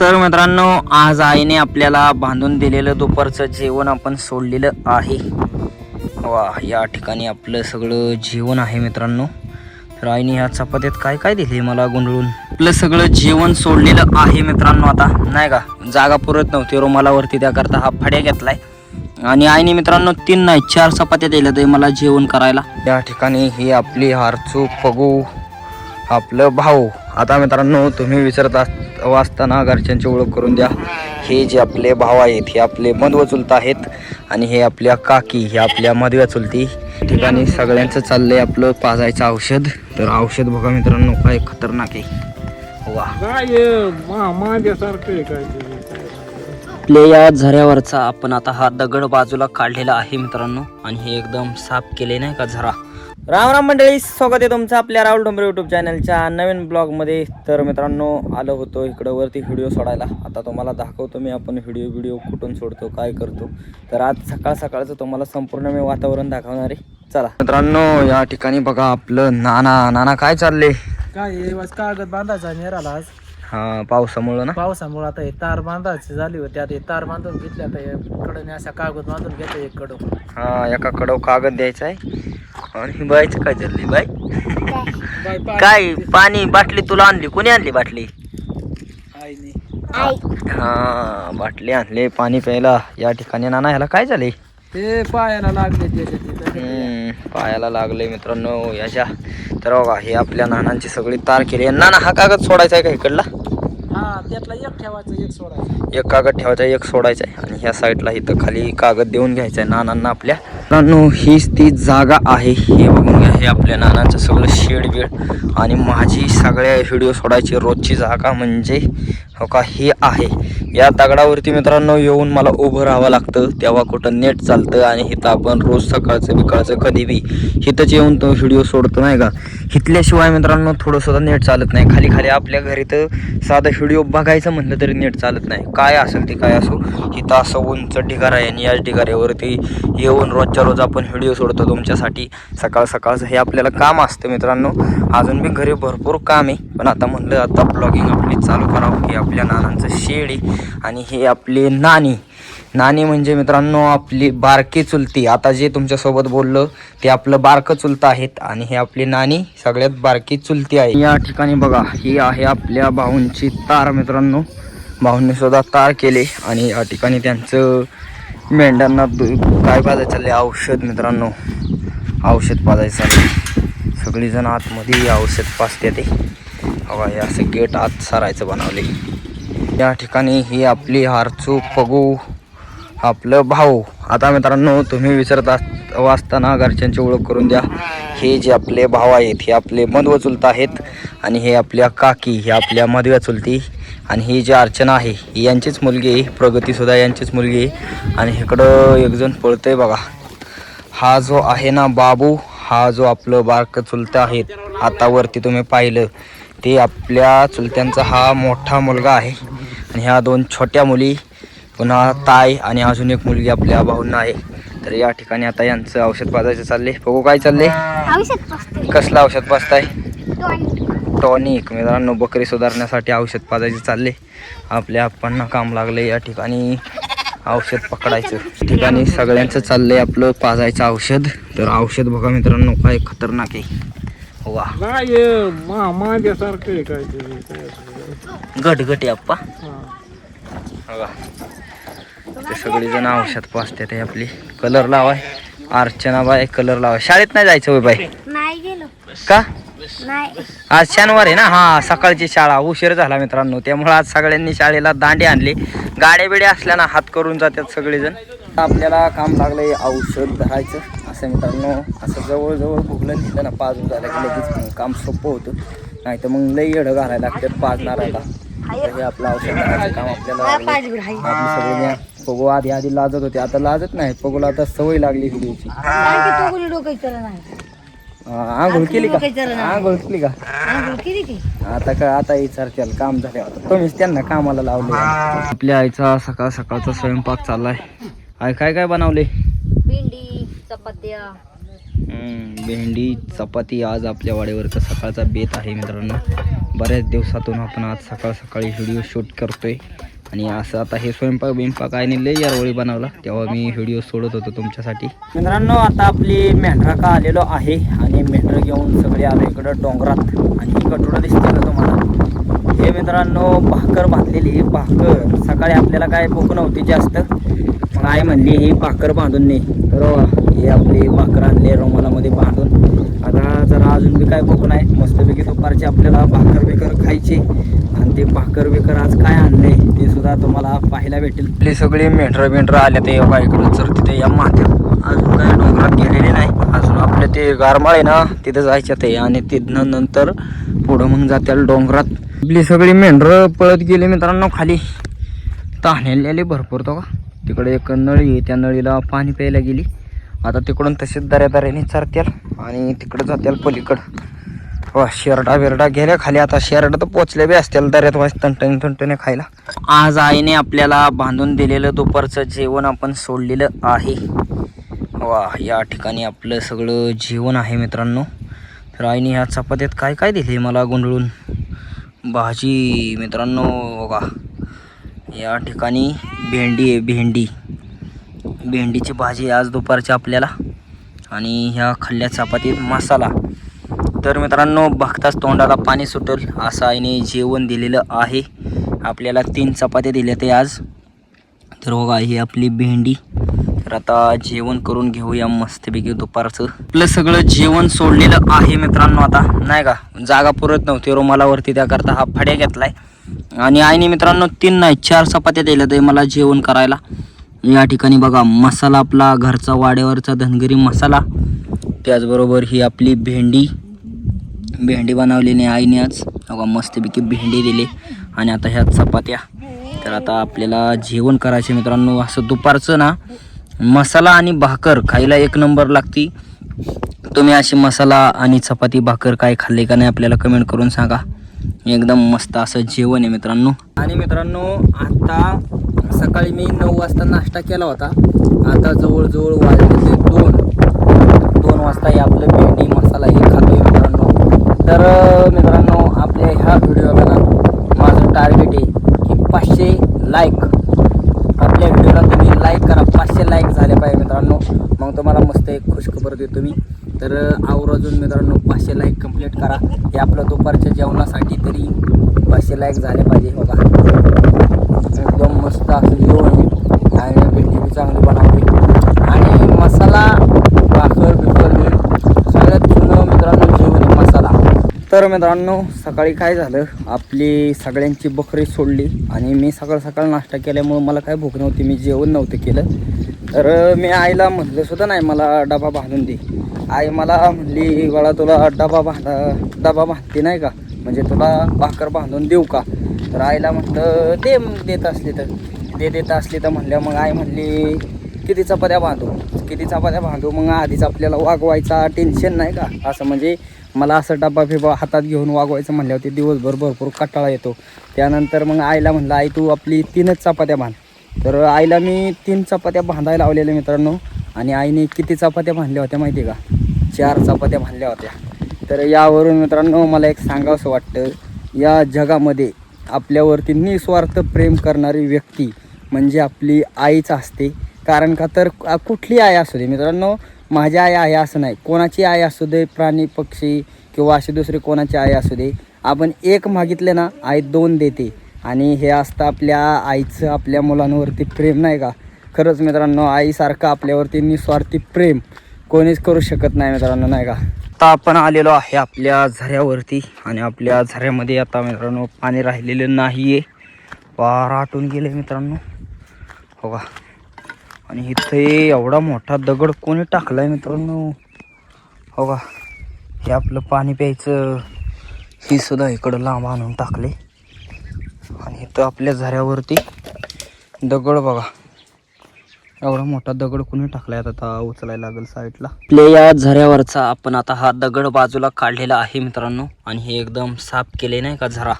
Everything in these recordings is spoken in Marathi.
तर मित्रांनो, आज आईने आपल्याला बांधून दिलेलं दुपारचं जेवण आपण सोडलेलं आहे. वा, या ठिकाणी आपलं सगळं जेवण आहे मित्रांनो. तर आईने ह्या चपात्यात काय काय दिले मला गुंडळून. आपलं सगळं जेवण सोडलेलं आहे मित्रांनो. आता नाही का जागा पुरत नव्हती रुमालावरती, त्याकरता हा फड्या घेतलाय. आणि आईने मित्रांनो 3 नाही 4 चपात्या दिल्या ते मला जेवण करायला. या ठिकाणी ही आपली हारचू पगू, आपलं भाऊ. आता मित्रांनो, तुम्ही विचारत असताना घरच्यांची ओळख करून द्या. हे जे आपले भाऊ आहेत हे आपले मधव चुलत आहेत आणि हे आपल्या काकी, हे आपल्या मधव्या चुलती. ठिकाणी सगळ्यांचं चाललंय आपलं पाजायचं औषध. तर औषध बघा मित्रांनो, काय खतरनाक आहे. वा, आपल्या या झऱ्यावरचा आपण आता हा दगड बाजूला काढलेला आहे मित्रांनो. आणि हे एकदम साफ केले नाही का झरा. राम राम मंडळी, स्वागत आहे तुमचं आपल्या राहुल डोंबरे यूट्यूब चॅनलच्या नवीन ब्लॉगमध्ये. तर मित्रांनो, आलो होतो इकडं वरती व्हिडिओ सोडायला. आता तुम्हाला दाखवतो मी आपण व्हिडिओ कुठून सोडतो, काय करतो. तर आज सकाळ सकाळचं तुम्हाला संपूर्ण मी वातावरण दाखवणार आहे. चला मित्रांनो, या ठिकाणी बघा आपलं नाना काय चाललंय. काय कागद बांधायचा नेराला आज. हा, पावसामुळं ना. पावसामुळे आता हे तार बांधायची झाली होती. आता हे तार बांधून घेतले. आता कडने अशा कागद बांधून घेतो एक कडव. हा, एका कडव कागद द्यायचा आहे. आणि बाईचं काय चाललंय बाई. काय पाणी बाटली तुला आणली, कोणी आणली बाटली. हा, बाटली आणली पाणी प्यायला. या ठिकाणी नाना ह्याला काय झाले, ते पायाला लागले. पायाला लागले मित्रांनो याच्या. तर बघा, हे आपल्या नानांची सगळी तार केली. नाना हा कागद सोडायचा आहे का इकडला. हा, त्यातला एक ठेवायचा एक सोडायचा. एक कागद ठेवायचा, एक सोडायचा आहे. आणि ह्या साईडला इथं खाली कागद देऊन घ्यायचा आहे नानांना आपल्या. नानो, हीच ती जागा आहे. हे बघून घ्या, हे आपल्या नानांचं सगळं शेड बीड. आणि माझी सगळ्या व्हिडिओ सोडायची रोजची जागा म्हणजे हो का हे आहे. या दगडावरती मित्रांनो येऊन मला उभं राहावं लागतं, तेव्हा कुठं नेट चालतं. आणि इथं आपण रोज सकाळचं बिकाळचं कधी बी इथंच येऊन तो व्हिडिओ सोडतो नाही का. इथल्याशिवाय मित्रांनो थोडंसुद्धा नेट चालत नाही. खाली खाली आपल्या घरी तर साधं व्हिडिओ बघायचं म्हटलं तरी नेट चालत नाही. काय असेल ते काय असो, इथं असं उंच ढिगारा आहे आणि याच ढिगाऱ्यावरती येऊन रोजच्या रोज आपण व्हिडिओ सोडतो तुमच्यासाठी. सकाळ सकाळचं हे आपल्याला काम असतं मित्रांनो. अजून बी घरी भरपूर काम आहे, पण आता म्हणलं आता ब्लॉगिंग आपली चालू करावं. हे आपल्या नानांचं शेड आहे. आणि हे आपली नानी म्हणजे मित्रांनो आपली बारकी चुलती. आता जे तुमच्यासोबत बोललो ते आपलं बारकं चुलतं आहेत. आणि हे आपली नानी सगळ्यात बारकी चुलती आहे. या ठिकाणी बघा, ही आहे आपल्या भाऊंची तार मित्रांनो. भाऊंनी सुद्धा तार केले. आणि या ठिकाणी त्यांचं मेंढ्यांना काय पाजायचं चालले, औषध मित्रांनो. औषध पाजायचं चालले. सगळीजण आतमध्ये औषध पाजते ते. हवा, हे असं गेट आत सारायचं बनवले. या ठिकाणी ही आपली हारचू पगू, आपलं भाऊ. आता मित्रांनो, तुम्ही विचारत असताना घरच्यांची ओळख करून द्या. हे जे आपले भाऊ आहेत हे आपले मधव चुलत आहेत. आणि हे आपल्या काकी, हे आपल्या मधव्या चुलती. आणि ही जी अर्चना आहे ही यांचीच मुलगी आहे. प्रगतीसुद्धा यांचीच मुलगी आहे. आणि इकडं एक जण पळतंय बघा. हा जो आहे ना बाबू, हा जो आपलं बारकं चुलतं आहेत आता वरती तुम्ही पाहिलं ते आपल्या चुलत्यांचा हा मोठा मुलगा आहे. आणि ह्या 2 छोट्या मुली, पुन्हा ताई आणि अजून एक मुलगी आपल्या भाऊंना आहे. तर या ठिकाणी आता यांचं औषध पाजायचं चालले. बघू काय चाललंय. कसलं औषध पाजताय. टॉनिक मित्रांनो, बकरी सुधारण्यासाठी औषध पाजायचे चालले. आपल्या आप्पांना काम लागले या ठिकाणी औषध पकडायचं. ठिकाणी सगळ्यांचं चाललंय आपलं पाजायचं औषध. तर औषध बघा मित्रांनो, काय खतरनाक आहे. वा, गट आप्पा. ते सगळीजण औषध पाजते ते आपली. कलर लावाय अर्चना बाय, कलर लावाय. शाळेत नाही जायचं होय बाई. नाही गेलो का. नाही, आज शनिवार आहे ना. हा, सकाळची शाळा उशीर झाला मित्रांनो, त्यामुळे आज सगळ्यांनी शाळेला दांडे आणले. गाड्या बिड्या असल्याना हात करून जातात सगळेजण. आपल्याला काम लागलंय औषध धरायचं. असं मित्रांनो, असं जवळजवळ भुगलं नेलं ना, पाजून झालं की लगेच काम सोपं होतं. नाही तर मग लई येडं घालायला लागतात पाजणाऱ्याला. तर हे आपलं औषध धरायचं काम आपल्याला लागलं. आपली सगळी पगू आधी लाजत होते, आता लाजत नाही. पगूला आता सवय लागली व्हिडिओची. आंघोळ केली का. आता काय, आता विचारतील काम झाले. आता तुम्हीच त्यांना कामाला लावले. आपल्या आईचा सकाळ सकाळचा स्वयंपाक चाललाय. आई काय काय बनवले. भेंडी, चपात्या, भेंडी चपाती आज आपल्या वाड्यावरचा सकाळचा बेत आहे मित्रांनो. बऱ्याच दिवसातून आपण आज सकाळ सकाळी व्हिडिओ शूट करतोय आणि असं आता हे स्वयंपाक आहे लय यारवळी बनवला तेव्हा मी व्हिडिओ सोडत होतो तुमच्यासाठी. मित्रांनो आता आपली मेंढरा का आलेलो आहे आणि मेंढरं घेऊन सगळे आलो इकडं डोंगरात. आणि ही कटोरं दिसते का तुम्हाला, हे मित्रांनो भाकर बांधलेली. भाकर सकाळी आपल्याला काय भूक नव्हती जास्त, मग आई म्हणली ही भाकर बांधून नाही, तर हे आपली भाकर आणली रुमालामध्ये बांधून. आता जरा अजून बी काय भूक नाही, मस्तपैकी दुपारची आपल्याला भाकर बिकर खायची. आणि ते भाकर बिकर आज काय आणले ते सुद्धा तुम्हाला पाहायला भेटेल. आपली सगळी मेंढरं आल्या ते योगा इकडं तर तिथे या माथ्या अजून काय डोंगरात गेलेले नाही. अजून आपले ते गारमाळ आहे ना तिथं जायचं ते, आणि तिथनं नंतर पुढं मग जात्याला डोंगरात. आपली सगळी मेंढरं पळत गेली मित्रांनो खाली. ताणलेले भरपूर तो का तिकडे एक नळी आहे, त्या नळीला पाणी प्यायला गेली. आता तिकडून तसेच दऱ्याने चरत्याल आणि तिकडं जात्याल पलीकडं. वा शेरडा बिरडा गेल्या खाली. आता शेरडा तर पोचले बी असतील दऱ्यात वाज तंटणे खायला. आज आईने आपल्याला बांधून दिलेलं दुपारचं जेवण आपण सोडलेलं आहे. वा या ठिकाणी आपलं सगळं जेवण आहे मित्रांनो. तर आईने ह्या चपात्यात काय काय दिले मला गुंडळून. भाजी मित्रांनो बघा, या ठिकाणी भेंडी आहे, भेंडीची भाजी आज दुपारची आपल्याला. आणि ह्या खाल्ल्या चपातीत मसाला. तर मित्रांनो बघताच तोंडाला पाणी सुटेल असं आईने जेवण दिलेलं आहे आपल्याला. 3 चपात्या दिल्या ते आज. तर बघा ही आपली भेंडी. तर आता जेवण करून घेऊया मस्तपैकी दुपारचं. आपलं सगळं जेवण सोडलेलं आहे मित्रांनो. आता नाही का जागा पुरत नव्हती रुमालावरती, त्याकरता हा फड्या घेतलाय. आणि आईने मित्रांनो 3 नाही 4 चपात्या दिल्या ते मला जेवण करायला. या ठिकाणी बघा मसाला आपला घरचा वाड्यावरचा धनगरी मसाला. त्याचबरोबर ही आपली भेंडी बनवलेली आईने आज. बघा मस्तपैकी भेंडी दिली आणि आता ह्या चपात्या. तर आता आपल्याला जेवण करायचे मित्रांनो. असं दुपारचं ना मसाला आणि भाकर खायला एक नंबर लागती. तुम्ही अशी मसाला आणि चपाती भाकर काय खाल्ली का नाही आपल्याला कमेंट करून सांगा. एकदम मस्त असं जेवण आहे मित्रांनो. आणि मित्रांनो आता सकाळी मी 9 वाजता नाश्ता केला होता. आता जवळजवळ वाजले 2 वाजता हे आपलं भेंडी मसाला हे खातोय मित्रांनो. तर मित्रांनो आपल्या ह्या व्हिडिओला ना माझं टार्गेट आहे की 500 लाईक. आपल्या व्हिडिओला तुम्ही लाईक करा, 500 लाईक झाले पाहिजे मित्रांनो. मग तुम्हाला मस्त एक खुशखबर देतो मी. तर आवर्जून मित्रांनो 500 लाईक कंप्लीट करा. हे आपलं दुपारच्या जेवणासाठी तरी 500 लाईक झाले पाहिजे. बघा एकदम मस्त असं जेवण आहे आणि भेंडी बी चांगली बनवली आणि मसाला भाकर बिकर सगळ्यात जुनं मित्रांनो जेवण आहे मसाला. तर मित्रांनो सकाळी काय झालं, आपली सगळ्यांची बकरी सोडली आणि मी सकाळ नाश्ता केल्यामुळं मला काय भूक नव्हती, मी जेवण नव्हतं केलं. तर मी आईला म्हटलं सुद्धा नाही मला डबा बांधून दे. आई मला म्हणली बाळा तुला डबा बांधते नाही का, म्हणजे तुला भाकर बांधून देऊ का. तर आईला म्हटलं देत असली तर म्हणल्या. मग आई म्हणली किती चपात्या बांधू. मग आधीच आपल्याला वागवायचा टेन्शन नाही का, असं म्हणजे मला असं डबा फिबा हातात घेऊन वागवायचं म्हणल्यावरती दिवसभर भरपूर कंटाळा येतो. त्यानंतर मग आईला म्हणलं आई तू आपली 3च चपात्या बांध. तर आईला मी 3 चपात्या बांधायला लावलेल्या मित्रांनो. आणि आईने किती चपात्या बांधल्या होत्या माहिती आहे का, 4 चपात्या बांधल्या होत्या. तर यावरून मित्रांनो मला एक सांगावंसं वाटतं, या जगामध्ये आपल्यावरती निस्वार्थ प्रेम करणारी व्यक्ती म्हणजे आपली आईच असते. कारण का तर कुठली आई असू दे मित्रांनो, माझी आई आहे असं नाही, कोणाची आई असू दे, प्राणी पक्षी किंवा अशी दुसरी कोणाची आई असू दे, आपण एक मागितले ना आई 2 देते. आणि हे असतं आपल्या आईचं आपल्या मुलांवरती प्रेम नाही का. खरंच मित्रांनो आईसारखं आपल्यावरती निस्वार्थी प्रेम कोणीच करू शकत नाही मित्रांनो नाही का. आता आपण आलेलो आहे आपल्या झऱ्यावरती आणि आपल्या झऱ्यामध्ये आता मित्रांनो पाणी राहिलेलं नाही आहे, पार आटून गेले मित्रांनो. हो का. आणि इथे एवढा मोठा दगड कोणी टाकला आहे मित्रांनो. हो का. हे आपलं पाणी प्यायचं ही सुद्धा इकडं लांब आणून टाकले. आणि इथं आपल्या झऱ्यावरती दगड बघा, एवढा मोठा दगड कोणी टाकलाय. आता उचलायला लागेल साईडला. आपल्या या झऱ्यावरचा आपण आता हा दगड बाजूला काढलेला आहे मित्रांनो. आणि हे एकदम साफ केले नाही का झरा.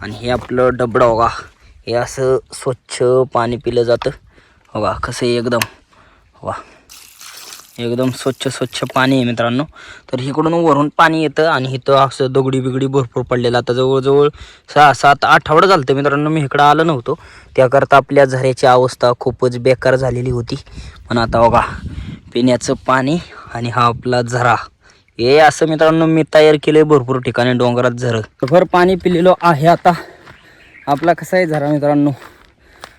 आणि हे आपलं डबडं बघा, हे असं स्वच्छ पाणी पिलं जातं. बघा कसं एकदम वा एकदम स्वच्छ पाणी आहे मित्रांनो. तर इकडून वरून पाणी येतं आणि इथं असं दगडी बिगडी भरपूर पडलेलं. आता जवळजवळ 6-7 आठवडं झालं तर मित्रांनो मी इकडं आलो नव्हतो. त्याकरता आपल्या झऱ्याची अवस्था खूपच बेकार झालेली होती. पण आता बघा पिण्याचं पाणी आणि हा आपला झरा, हे असं मित्रांनो मी तयार केले भरपूर ठिकाणी डोंगरात झरं. भर पाणी पिलेलो आहे. आता आपला कसा आहे झरा मित्रांनो,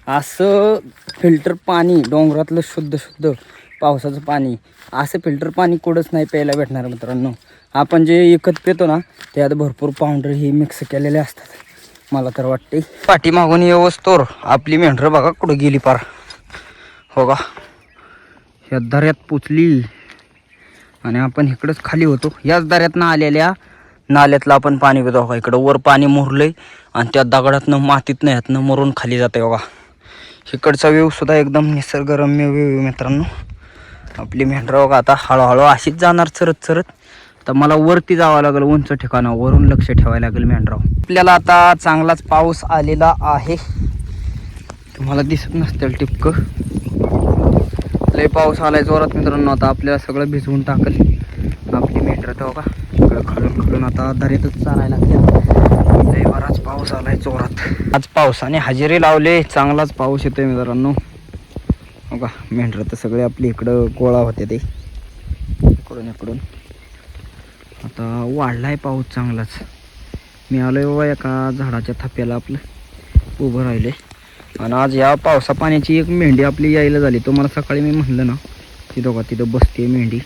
असं फिल्टर पाणी डोंगरातलं शुद्ध पावसाचं पाणी, असं फिल्टर पाणी कुठंच नाही प्यायला भेटणार मित्रांनो. आपण जे विकत पितो ना त्यात भरपूर पावडर ही मिक्स केलेले असतात मला तर वाटते. पाठीमागून येवस्तोर आपली मेंढरं बघा कुठं गेली पार. हो का, ह्या दऱ्यात पोचली आणि आपण इकडंच खाली होतो. याच दऱ्यातनं आलेल्या नाल्यातलं आपण पाणी पितो बघा. इकडं वर पाणी मुरलंय आणि त्या दगडातनं मातीतनं ह्यातनं मरून खाली जाते बघा. इकडचा व्ह्यू सुद्धा एकदम निसर्गरम्य व्ह्यू मित्रांनो. आपली मेंढरं बघा आता हळूहळू अशीच जाणार चरत. तर मला वरती जावं लागेल, उंच ठिकाणावर, वरून लक्ष ठेवायला लागेल मेंढराव. आपल्याला आता चांगलाच पाऊस आलेला आहे. तुम्हाला दिसत नसतील टिपकं, लय पाऊस आलाय जोरात मित्रांनो. आता आपल्याला सगळं भिजवून टाकल आपली मेंढरं. तर बघा इकडं खालून आता दऱ्यातच चालायला लागते. लय बराच पाऊस आलाय जोरात. आज पावसाने हजेरी लावले, चांगलाच पाऊस येतोय मित्रांनो. बघा मेंढरं तर सगळे आपली इकडं गोळा होते ते इकडून. आता वाढलाय पाऊस चांगलाच. मी आलोय बाबा एका झाडाच्या थप्प्याला आपलं उभं राहिले. आणि आज या पावसा पाण्याची एक मेंढी आपली यायला झाली. तुम्हाला सकाळी मी म्हणलं ना तिथं बसते मेंढी,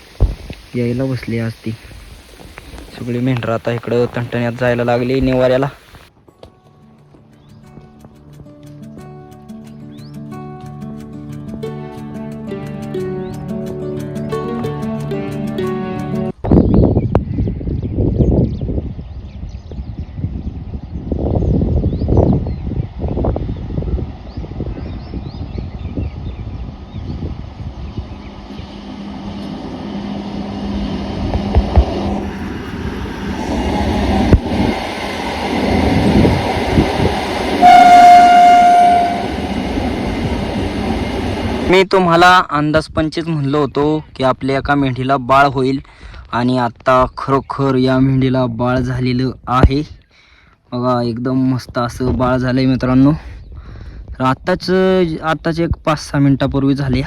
यायला बसली आज ती. सगळी मेंढरं आता इकडं तणतण्यात जायला लागली निवाऱ्याला. मी तुम्हाला अंदाज पंचीच म्हणलो होतो की आपल्या एका मेंढीला बाळ होईल आणि आता खरोखर या मेंढीला बाळ झालेलं आहे बघा. एकदम मस्त असं बाळ झालंय मित्रांनो. तर आत्ताच एक 5-6 मिनिटापूर्वी झाले.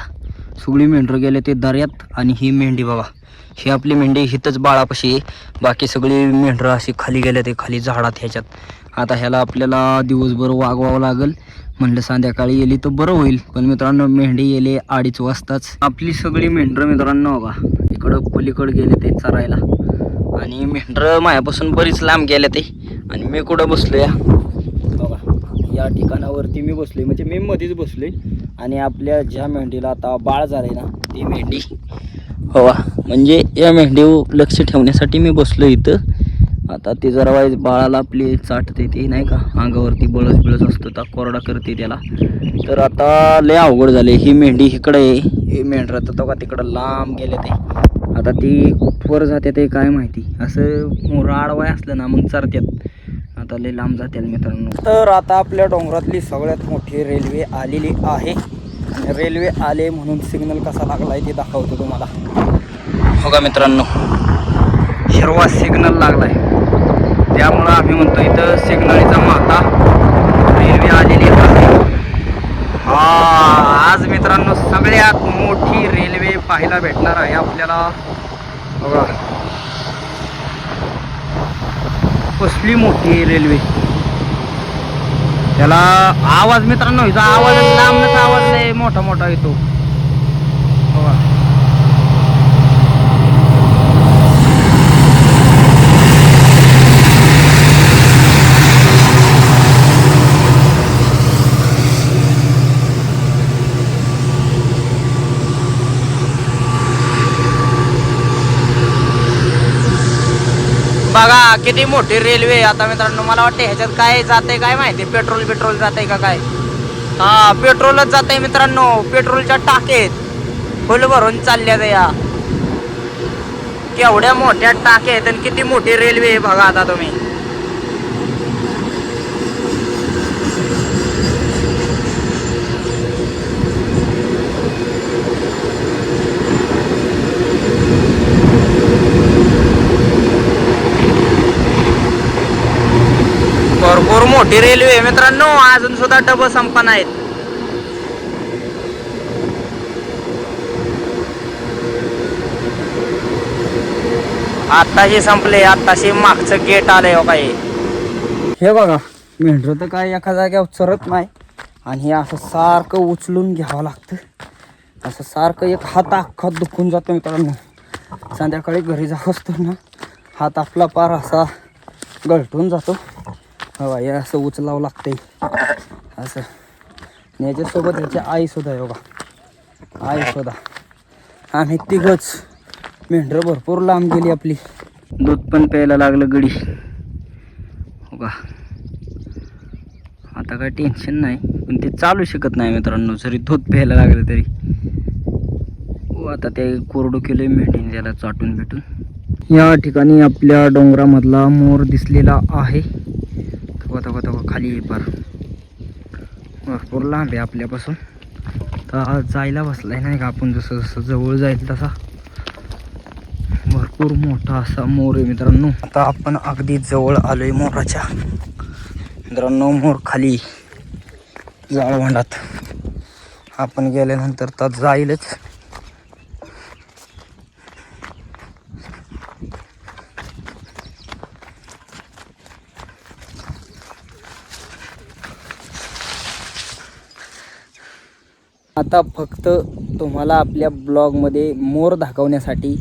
सगळी मेंढरं गेले ते दऱ्यात आणि ही मेंढी बघा, ही आपली मेंढी हिथंच बाळापाशी आहे. बाकी सगळी मेंढरं अशी खाली गेले ते खाली झाडात ह्याच्यात. आता ह्याला आपल्याला दिवसभर वागवावं लागेल. म्हणलं संध्याकाळी गेली तर बरं होईल. पण मित्रांनो मेंढी गेले 2:30 वाजताच. आपली सगळी मेंढरं मित्रांनो बघा इकडं पलीकडे गेले ते चरायला. आणि मेंढरं मायापासून बरीच लांब गेले ते. आणि मी कुठं बसलो या बघा, या ठिकाणावरती मी बसलोय, म्हणजे मी मध्येच बसलोय. आणि आपल्या ज्या मेंढीला आता बाळ झालंय ना ती मेंढी हवा, म्हणजे या मेंढीवर लक्ष ठेवण्यासाठी मी बसलो इथं. आता ते जरा वाईज बाळाला आपली चाटते ते नाही का, अंगावरती बळस असतो तर कोरडा करते त्याला. तर आता लय अवघड झाले. ही मेंढी इकडे आहे, हे मेंढरं तर का तिकडं लांब गेले ते. आता ती कुठवर जाते ते काय माहिती. असं मोरा आडवाय असलं ना मग चरत्यात. आता लय लांब जाते मित्रांनो. तर आता आपल्या डोंगरातली सगळ्यात मोठी रेल्वे आलेली आहे. रेल्वे आले म्हणून सिग्नल कसा लागलाय ते दाखवतो तुम्हाला. बघा मित्रांनो हिरवा सिग्नल लागलाय, त्यामुळं आम्ही म्हणतो इथं सिग्नलचा माता रेल्वे आलेली आहे. आज मित्रांनो सगळ्यात मोठी रेल्वे पाहायला भेटणार आहे आपल्याला. बघा कसली मोठी रेल्वे. त्याला आवाज मित्रांनो, हिचा आवाज लांबच आवाज नाही मोठा येतो बघा. बघा किती मोठी रेल्वे. आता मित्रांनो मला वाटते ह्याच्यात काय जाते काय माहिती, पेट्रोल जाते का काय. हा पेट्रोलच जाते मित्रांनो. पेट्रोलच्या टाकेत फुल भरून चालल्या या. केवढ्या मोठ्या टाक्या आहेत आणि किती मोठी रेल्वे आहे बघा. आता तुम्ही मोठी रेल्वे मित्रांनो, अजून सुद्धा डबं संपा नाहीत. आत्ताशी संपले, आत्ताशी मागचं गेट आलंय हो काय. हे बघा मेंढर तर काय एका जाग्यावर चरत नाही आणि हे असं सारखं उचलून घ्यावं लागतं. असं सारखं एक हात अख्खा दुखून जातो मित्रांनो. संध्याकाळी घरी जात असतो ना, हात आपला पार असा गळठून जातो. हवा हे असं उचलावं लागतंय असं. आणि याच्यासोबत याची आईसुद्धा आहे बघा, आईसुद्धा. आम्ही तिघच. मेंढरं भरपूर लांब गेली आपली. दूध पण प्यायला लागलं गडी बघा. आता काय टेन्शन नाही, पण ते चालू शकत नाही मित्रांनो जरी दूध प्यायला लागलं तरी. आता ते कोरडू केले मेंढीने त्याला चाटून भेटून. या ठिकाणी आपल्या डोंगरामधला मोर दिसलेला आहे. तवा खाली पार भरपूर लांब आहे आपल्यापासून. तर जायला बसलाय नाही का आपण, जसं जसं जवळ जाईल तसा. भरपूर मोठा असा मोर आहे मित्रांनो. आता आपण अगदी जवळ आलोय मोराच्या. मित्रांनो मोर खाली जाळवंडात. आपण गेल्यानंतर तर जाईलच. आता फक्त तुम्हाला आपल्या ब्लॉगमध्ये मोर दाखवण्यासाठी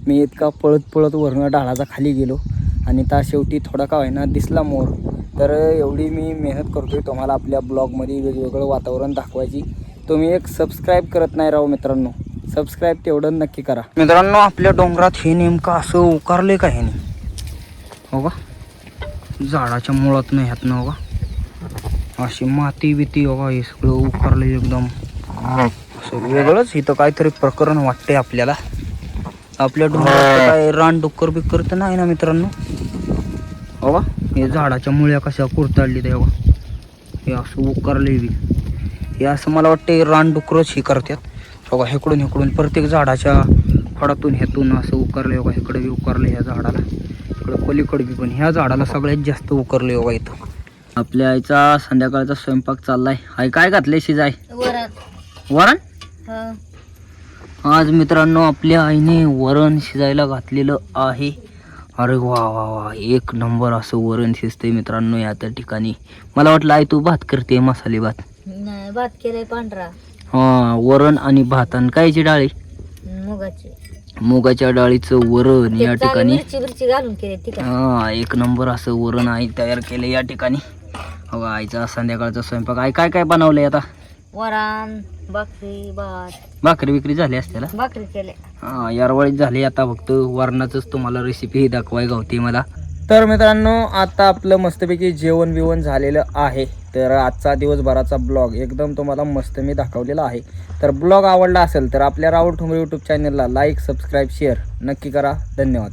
मी इतका पळत पळत वरनं ढाळाचा खाली गेलो आणि त्या शेवटी थोडा का होईना दिसला मोर. तर एवढी मी मेहनत करतोय तुम्हाला आपल्या ब्लॉगमध्ये वेगवेगळं वातावरण दाखवायची. तुम्ही एक सबस्क्राईब करत नाही राहू मित्रांनो, सबस्क्राईब तेवढं नक्की करा. मित्रांनो आपल्या डोंगरात हे नेमकं असं उकारले का ह्याने हो का, झाडाच्या मुळातनं ह्यातनं हो का, अशी माती बिती हो का, हे सगळं उकारलं एकदम असं वेगळंच. इथं काहीतरी प्रकरण वाटते आपल्याला. आपल्या डोंगरात काय रानडुक्कर बिक्कर तर नाही ना मित्रांनो हो का. हे झाडाच्या मुळ्या कशा कुरताडली ते बघा, हे असं उकारले बी. हे असं मला वाटतं रानडुक्करच हे करतात बघा. हेकडून हेकडून प्रत्येक झाडाच्या फडातून ह्यातून असं उकारले बघा. इकडे बी उकारले ह्या झाडाला, इकडं पलीकडे बी, पण ह्या झाडाला सगळ्यात जास्त उकारले बघा इथं. आपल्या आईचा संध्याकाळचा स्वयंपाक चाललाय. आई काय घातलंय शिजाय? वरण. आज मित्रांनो आपल्या आईने वरण शिजायला घातलेलं आहे. अरे वा वा वा, एक नंबर असं वरण शिजतंय मित्रांनो या त्या ठिकाणी. मला वाटलं आई तू भात करते, मसाले भात. नाही, भात केलाय पांढरा. हा, वरण आणि भात. आणि कायची डाळी? मुगाची. मुगाच्या डाळीचं वरण या ठिकाणी. मिरची घालून केले. हा, एक नंबर असं वरण आई तयार केलं या ठिकाणी. हो, आईचा संध्याकाळचा स्वयंपाक. आई काय काय बनवलंय आता? वरण, भाकरी, भात. भाकरी विक्री झाली असते ना? भाकरी केले. हा, यारवळीत झाली. आता फक्त वरणाचंच तुम्हाला रेसिपी दाखवाय गावते मला. तर मित्रांनो आता आपलं मस्तपैकी जेवण बिवण झालेलं आहे. तर आजचा दिवसभराचा ब्लॉग एकदम तुम्हाला मस्त मी दाखवलेला आहे. तर ब्लॉग आवडला असेल तर आपल्या राहुल ठोंबरे यूट्यूब चॅनलला लाईक, सबस्क्राईब, शेअर नक्की करा. धन्यवाद.